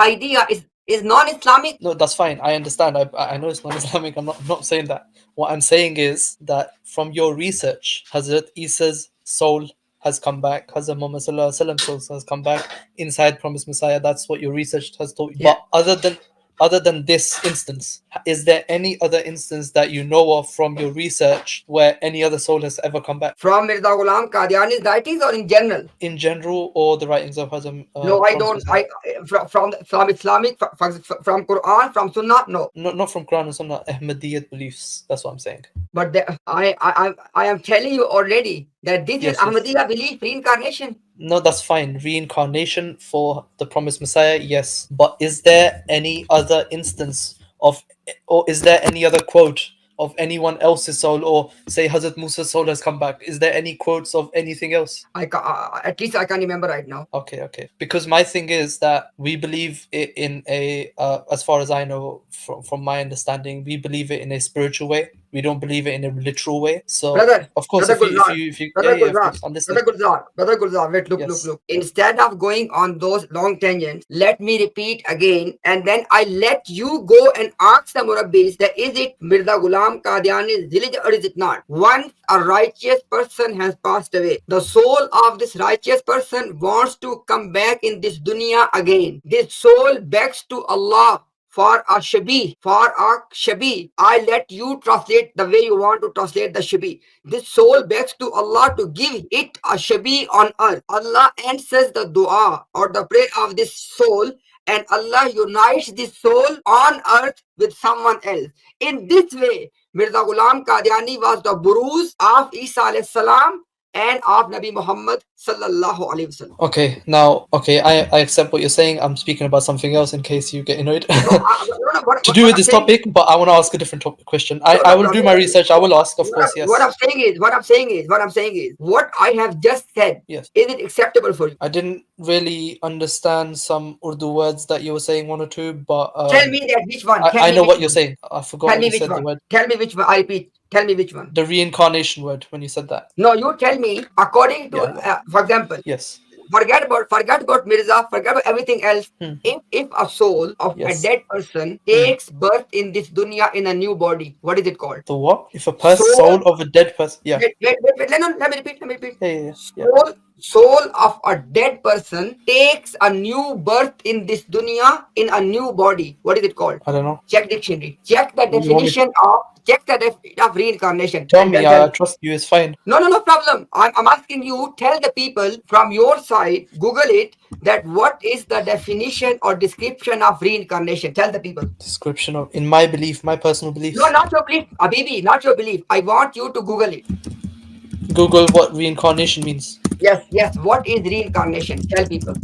idea is non-Islamic. No, that's fine. I understand. I know it's non-Islamic. I'm not saying that. What I'm saying is that from your research, Hazrat Isa's soul has come back. Hazrat Muhammad Sallallahu Alaihi Wasallam's soul has come back inside Promised Messiah. That's what your research has told you. Yeah. But other than this instance, is there any other instance that you know of from your research where any other soul has ever come back? From Mirza Ghulam Qadiani's writings or in general? In general, or the writings of Hazrat No, I Promised don't. Messiah? From Islamic, from Quran, from Sunnah, no. Not from Quran and Sunnah, Ahmadiyya beliefs. That's what I'm saying. But I am telling you already that this is Yes, yes. Ahmadiyya belief, reincarnation. No, that's fine. Reincarnation for the promised Messiah, yes. But is there any other instance of, or is there any other quote of anyone else's soul, or say Hazrat Musa's soul has come back? Is there any quotes of anything else? At least I can't remember right now. Okay. Because my thing is that we believe it in a, as far as I know, from my understanding, we believe it in a spiritual way. We don't believe it in a literal way. So, Brother, of course, brother if you, Brother yeah, of Gulzar, course, I'm listening. Brother Gulzar, wait, Yes. look. Instead of going on those long tangents, let me repeat again, and then I let you go and ask the Murabbis that is it Mirza Ghulam Qadiani's religion or is it not? Once a righteous person has passed away, the soul of this righteous person wants to come back in this dunya again. This soul begs to Allah for a shabi, I let you translate the way you want to translate the shabi. This soul begs to Allah to give it a shabi on earth. Allah answers the dua or the prayer of this soul, and Allah unites this soul on earth with someone else. In this way, Mirza Ghulam Qadiani was the buruz of Isa alayhi salam and of Nabi Muhammad sallallahu alaihi wasallam. Okay, I accept what you're saying. I'm speaking about something else in case you get annoyed. To do What with I'm this saying, topic, but I want to ask a different question. I will do my research. I will ask, of course, what I'm yes. saying is, what I have just said, Yes. is it acceptable for you? I didn't really understand some Urdu words that you were saying, one or two, but Tell me that which one. Tell I me know which what you're one. saying. I forgot Tell what me you which said, the one. word. Tell me which one. I repeat. Tell me which one. The reincarnation word, when you said that. No, you tell me according to, Yeah. for example, Yes. forget about Mirza, forget about everything else. If a soul of a Yes. dead person takes birth in this dunya in a new body, what is it called? The what? If a Soul. soul of a dead person. Yeah. Wait. Let me repeat. Yeah. Soul of a dead person takes a new birth in this dunya in a new body. What is it called? I don't know. Check dictionary. Check the You want me definition of reincarnation. tell And me? then tell I me. trust you. It's fine. No problem. I'm asking you, tell the people from your side, Google it, that what is the definition or description of reincarnation? Tell the people. Description of, in my belief, my personal No, beliefs. not your belief. Abibi, not your belief. I want you to Google it. Google what reincarnation means. Yes. What is reincarnation? Tell people.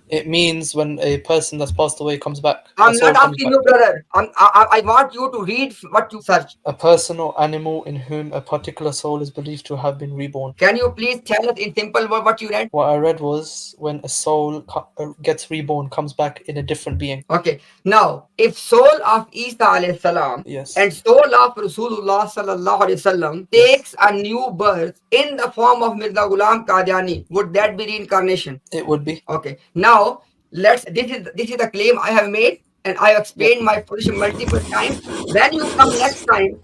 It means when a person that's passed away comes back, a I'm soul not comes asking back. you, brother. I want you to read what you search. A person or animal in whom a particular soul is believed to have been reborn. Can you please tell us in simple word what you read? What I read was when a soul gets reborn, comes back in a different being. Okay. Now, if soul of Isa alayhi salam Yes. and soul of Rasulullah sallallahu alaihi wasallam takes a new birth in the form of Mirza Ghulam Qadiani, would that be reincarnation? It would be. Okay. Now, this is the claim I have made, and I have explained my position multiple times. When you come next time,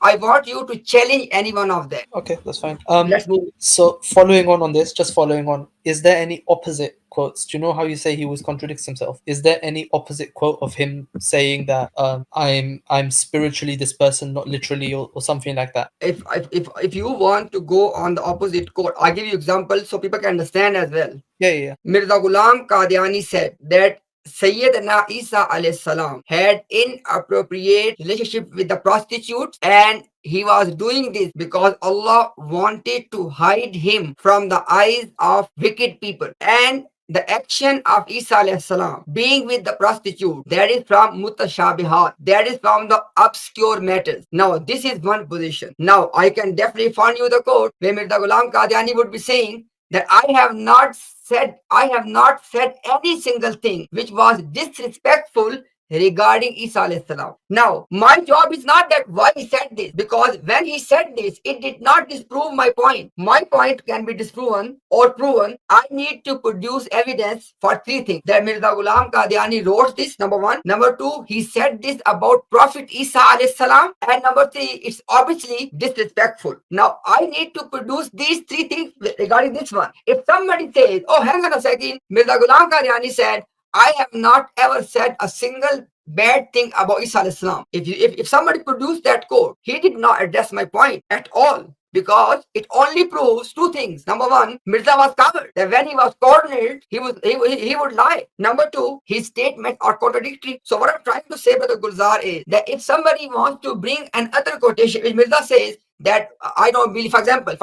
I want you to challenge any one of them. Okay, that's fine. Let's move. So following on this, just following on, is there any opposite quotes? Do you know how you say he was contradicts himself? Is there any opposite quote of him saying that I'm spiritually this person, not literally, or something like that? If you want to go on the opposite quote, I'll give you example so people can understand as well. Yeah. Mirza Ghulam Qadiani said that Sayyidina Isa alayhi salam had inappropriate relationship with the prostitutes, and he was doing this because Allah wanted to hide him from the eyes of wicked people. And the action of Isa alayhi salam being with the prostitute, that is from mutashabihat, that is from the obscure matters. Now, this is one position. Now, I can definitely find you the quote where Mirza Ghulam Qadiani would be saying that I have not said any single thing which was disrespectful regarding Isa alayhi salam. Now, my job is not that why he said this, because when he said this, it did not disprove my point. My point can be disproven or proven. I need to produce evidence for three things. That Mirza Ghulam Qadiani wrote this, number one. Number two, he said this about Prophet Isa alayhi salam. And number three, it's obviously disrespectful. Now, I need to produce these three things regarding this one. If somebody says, oh, hang on a second, Mirza Ghulam Qadiani said, I have not ever said a single bad thing about Isa alayhi salam. If somebody produced that quote, he did not address my point at all. Because it only proves two things. Number one, Mirza was covered. That when he was cornered, he would lie. Number two, his statements are contradictory. So what I'm trying to say, Brother Gulzar, is that if somebody wants to bring another quotation, which Mirza says that I don't believe, for example,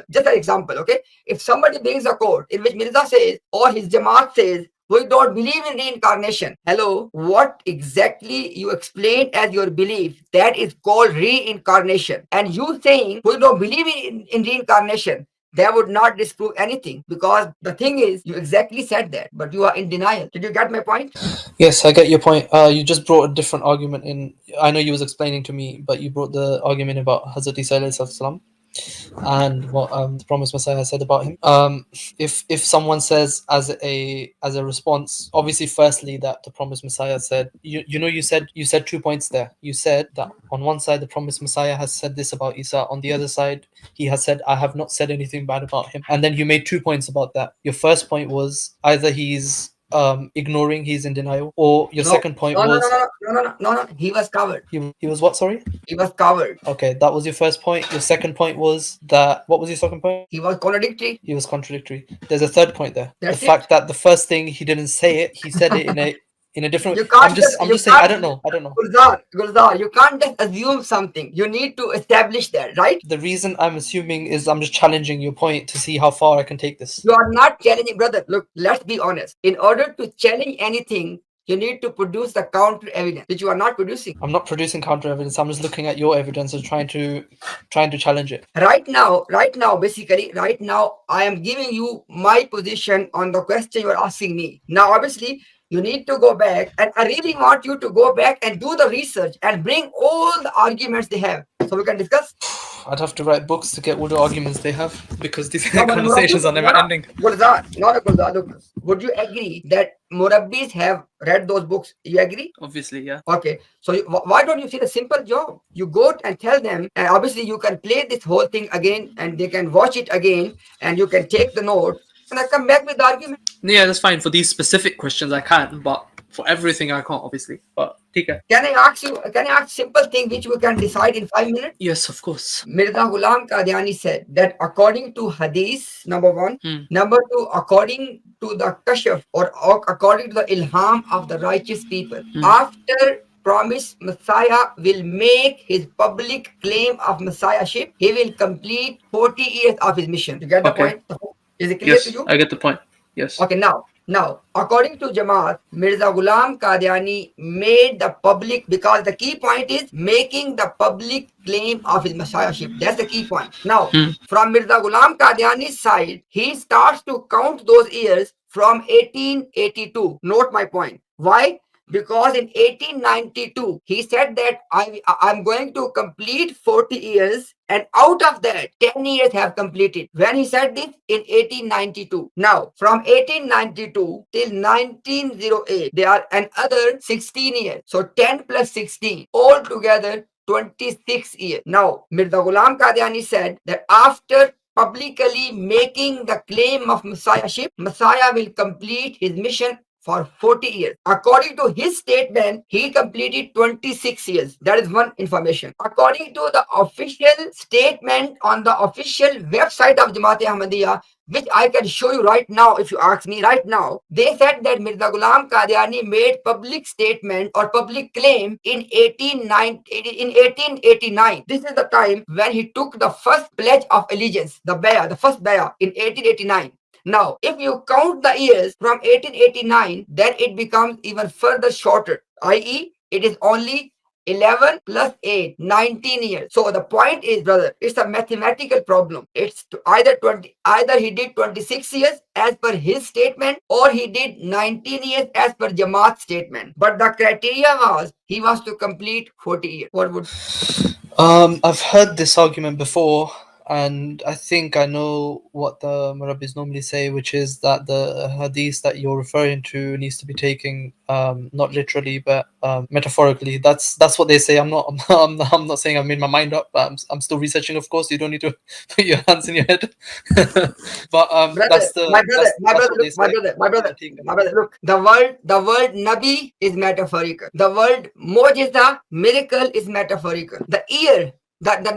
just an example, okay? If somebody brings a quote in which Mirza says or his Jamaat says, we don't believe in reincarnation. Hello, what exactly you explained as your belief, that is called reincarnation. And you saying we don't believe in reincarnation, that would not disprove anything, because the thing is, you exactly said that, but you are in denial. Did you get my point? Yes, I get your point. You just brought a different argument in. I know you was explaining to me, but you brought the argument about Hazrat Isa alayhi salam and what the promised Messiah said about him. If someone says as a response, obviously, firstly that the promised Messiah said, you said 2 points there. You said that on one side the promised Messiah has said this about Isa, on the other side he has said I have not said anything bad about him, and then you made 2 points about that. Your first point was either he's ignoring, he's in denial, or your No, second point no, no, no, was no. He was covered. he was what? Sorry. He was covered. Okay, that was your first point. Your second point was that what was your second point? He was contradictory. He was contradictory. There's a third point there. The That's it. fact that the first thing he didn't say it, he said it in a different. You can't just I'm you just saying. I can't don't know. I don't know. Gulzar, you can't just assume something. You need to establish that, right? The reason I'm assuming is I'm just challenging your point to see how far I can take this. You are not challenging, brother. Look, let's be honest. In order to challenge anything, you need to produce the counter evidence, which you are not producing. I'm not producing counter evidence. I'm just looking at your evidence and trying to challenge it. Basically, right now, I am giving you my position on the question you are asking me. Now, obviously, you need to go back, and I really want you to go back and do the research and bring all the arguments they have so we can discuss. I'd have to write books to get all the arguments they have because these No, but conversations are never ending. Gulzar, look, would you agree that Murabbis have read those books? You agree? Obviously, yeah. Okay, so why don't you see the simple job? You go and tell them, and obviously you can play this whole thing again, and they can watch it again, and you can take the notes, and I come back with the argument. Yeah, that's fine. For these specific questions, I can, but for everything, I can't, obviously. But okay. Can I ask simple thing which we can decide in 5 minutes? Yes, of course. Mirza Ghulam Qadiani said that according to Hadith, number one, number two, according to the Kashf or according to the Ilham of the righteous people, after promised Messiah will make his public claim of Messiahship, he will complete 40 years of his mission. You get the point? Is it clear to you? I get the point. Yes. Okay, now, according to Jamaat, Mirza Ghulam Qadiani made the public, because the key point is making the public claim of his messiahship. That's the key point. Now, from Mirza Ghulam Qadiani's side, he starts to count those years from 1882. Note my point. Why? Because in 1892, he said that I'm going to complete 40 years, and out of that, 10 years have completed. When he said this? In 1892. Now, from 1892 till 1908, there are another 16 years. So 10 plus 16, altogether 26 years. Now, Mirza Ghulam Qadiani said that after publicly making the claim of messiahship, Messiah will complete his mission for 40 years. According to his statement, he completed 26 years. That is one information. According to the official statement on the official website of Jamaat Ahmadiyya, which I can show you right now if you ask me right now, they said that Mirza Ghulam Qadiani made public statement or public claim in 1889. This is the time when he took the first pledge of allegiance, the first bayah in 1889. Now, if you count the years from 1889, then it becomes even further shorter, i.e., it is only 11 plus 8, 19 years. So the point is, brother, it's a mathematical problem. It's either 20, either he did 26 years as per his statement, or he did 19 years as per Jamaat's statement. But the criteria was he was to complete 40 years. What would I've heard this argument before, and I think I know what the Murabbis normally say, which is that the hadith that you're referring to needs to be taken not literally but metaphorically. That's what they say. I'm not saying I've made my mind up. But I'm still researching, of course. You don't need to put your hands in your head. But brother, my brother, my that's brother, what they look, my say. brother, my Yeah, brother, take it. my brother, look. The word Nabi is metaphorical. The word Mojiza, miracle, is metaphorical. The year, the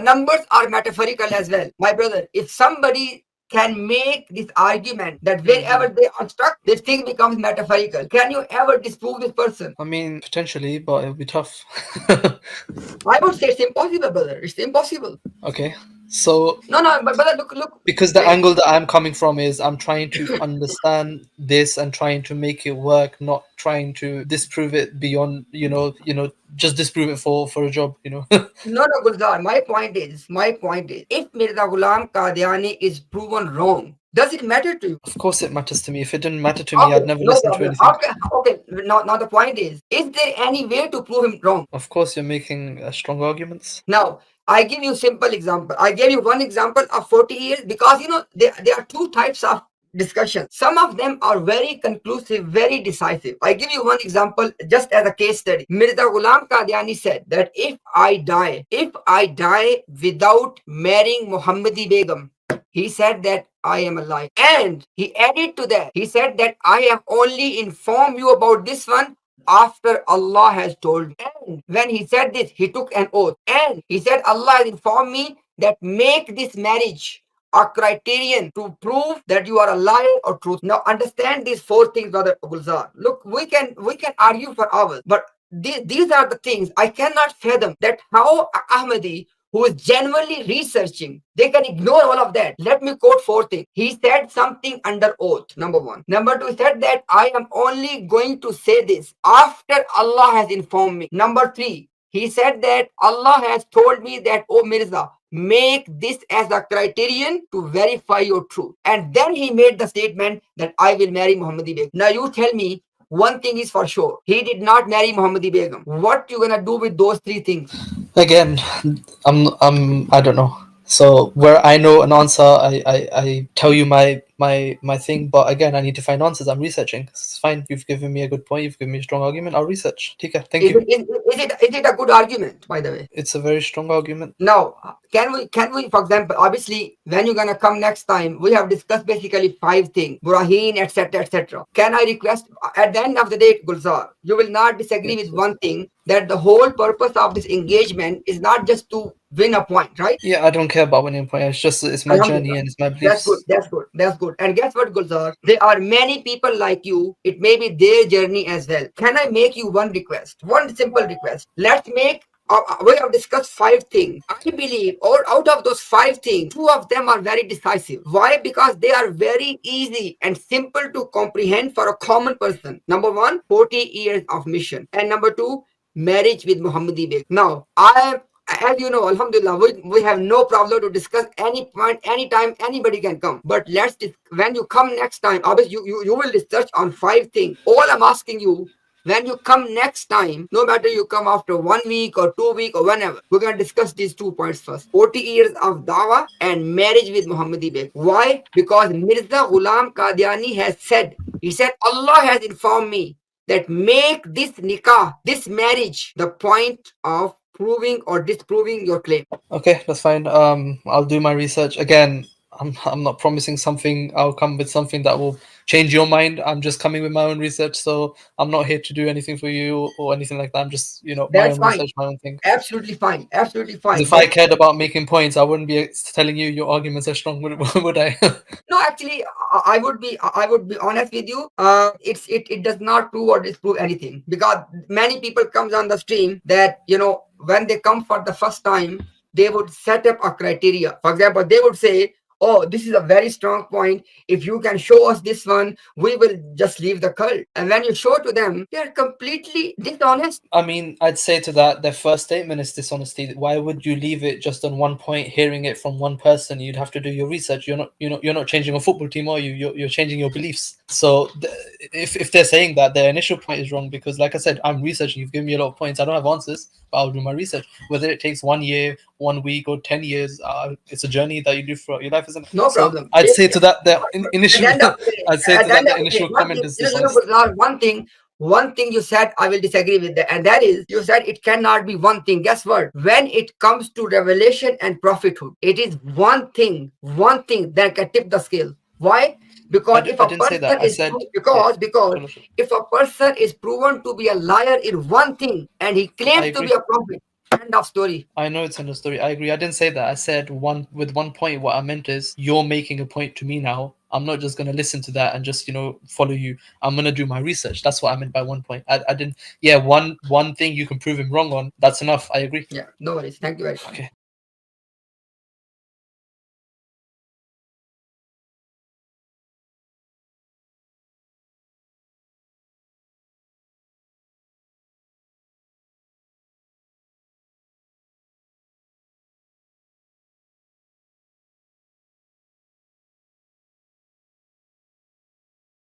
numbers are metaphorical as well. My brother, if somebody can make this argument that Mhm. wherever they obstruct, this thing becomes metaphorical. Can you ever disprove this person? I mean, potentially, but it'll be tough. I would say it's impossible, brother. It's impossible. Okay, so No, no, but brother, look, because the wait. angle that I'm coming from is I'm trying to understand this and trying to make it work, not trying to disprove it beyond, just disprove it for a job, No, no, Gulzar. My point is, if Mirza Ghulam Qadiani is proven wrong, does it matter to you? Of course it matters to me. If it didn't matter to me, Okay, I'd never no listen to problem. anything. Okay, okay. Now the point is there any way to prove him wrong? Of course, you're making strong arguments. Now, I give you simple example. I gave you one example of 40 years because there are two types of discussion. Some of them are very conclusive, very decisive. I give you one example just as a case study. Mirza Ghulam Qadiani said that if I die without marrying Muhammadi Begum, he said that I am alive. And he added to that, he said that I have only informed you about this one after Allah has told me. And when he said this, he took an oath. And he said, Allah has informed me that make this marriage a criterion to prove that you are a liar or truth. Now understand these four things, brother Gulzar. Look, we can argue for hours, but these are the things I cannot fathom that how Ahmadi who is genuinely researching, they can ignore all of that. Let me quote four things. He said something under oath, number one. Number two, he said that I am only going to say this after Allah has informed me. Number three, he said that Allah has told me that, oh Mirza, make this as a criterion to verify your truth. And then he made the statement that I will marry Muhammadi Begum. Now you tell me, one thing is for sure, he did not marry Muhammadi Begum. What you gonna do with those three things? Again, I don't know. So where I know an answer, I tell you my thing. But again, I need to find answers. I'm researching. It's fine. You've given me a good point. You've given me a strong argument. I'll research. Tika, thank Is you. it, is it a good argument, by the way? It's a very strong argument. Now, can we, for example, obviously, when you're gonna come next time, we have discussed basically five things, Buraheen, etc., etc. Can I request at the end of the day, Gulzar, you will not disagree with Yes. one thing that the whole purpose of this engagement is not just to win a point, right? Yeah, I don't care about winning point. It's my journey Alhamdulillah. and it's my That's good. beliefs. That's good. That's good. And guess what, Gulzar? There are many people like you. It may be their journey as well. Can I make you one request? One simple request. Let's make. We have discussed five things. I believe, or out of those five things, two of them are very decisive. Why? Because they are very easy and simple to comprehend for a common person. Number one, 40 years of mission. And number two, marriage with Muhammadi Beg. Now, as you know, Alhamdulillah, we have no problem to discuss any point, anytime, anybody can come. But when you come next time, obviously you will research on five things. All I'm asking you, when you come next time, no matter you come after 1 week or 2 week or whenever, we're gonna discuss these 2 points first. 40 years of dawah and marriage with Muhammadi Beg. Why? Because Mirza Ghulam Qadiani has said, he said, Allah has informed me that make this nikah, this marriage, the point of proving or disproving your claim. Okay, that's fine. I'll do my research again. I'm not promising something. I'll come with something that will change your mind. I'm just coming with my own research, so I'm not here to do anything for you or anything like that. I'm just, my That's own fine. research, my own thing. Absolutely fine. Absolutely Because fine. if I But cared about making points, I wouldn't be telling you your arguments are strong, would I? no, actually, I would be honest with you. It does not prove or disprove anything because many people comes on the stream that when they come for the first time, they would set up a criteria. For example, they would say, oh, this is a very strong point. If you can show us this one, we will just leave the cult. And when you show to them, they are completely dishonest. I mean, I'd say to that, their first statement is dishonesty. Why would you leave it just on one point, hearing it from one person? You'd have to do your research. You're not changing a football team, are you? You're changing your beliefs. So if they're saying that, their initial point is wrong because, like I said, I'm researching. You've given me a lot of points. I don't have answers, but I'll do my research. Whether it takes 1 year, 1 week, or 10 years, it's a journey that you do throughout your life, isn't it? No So problem. I'd say to that, At the initial, end of the day, I'd say at to the that, end the of the day, initial one comment thing, is dishonest. Gulzar, one thing you said, I will disagree with that, and that is, you said it cannot be one thing. Guess what? When it comes to revelation and prophethood, it is one thing that can tip the scale. Why? Because if I a didn't say person that. I is said, yeah, because Chalo. if a person is proven to be a liar in one thing and he I claims to be agree. a prophet, end of story. I know it's in the story. I agree. I didn't say that. I said one with one point. What I meant is you're making a point to me now. I'm not just gonna listen to that and just follow you. I'm gonna do my research. That's what I meant by one point. I didn't. Yeah, one thing you can prove him wrong on. That's enough. I agree. Yeah, no worries. Thank you very much. Okay.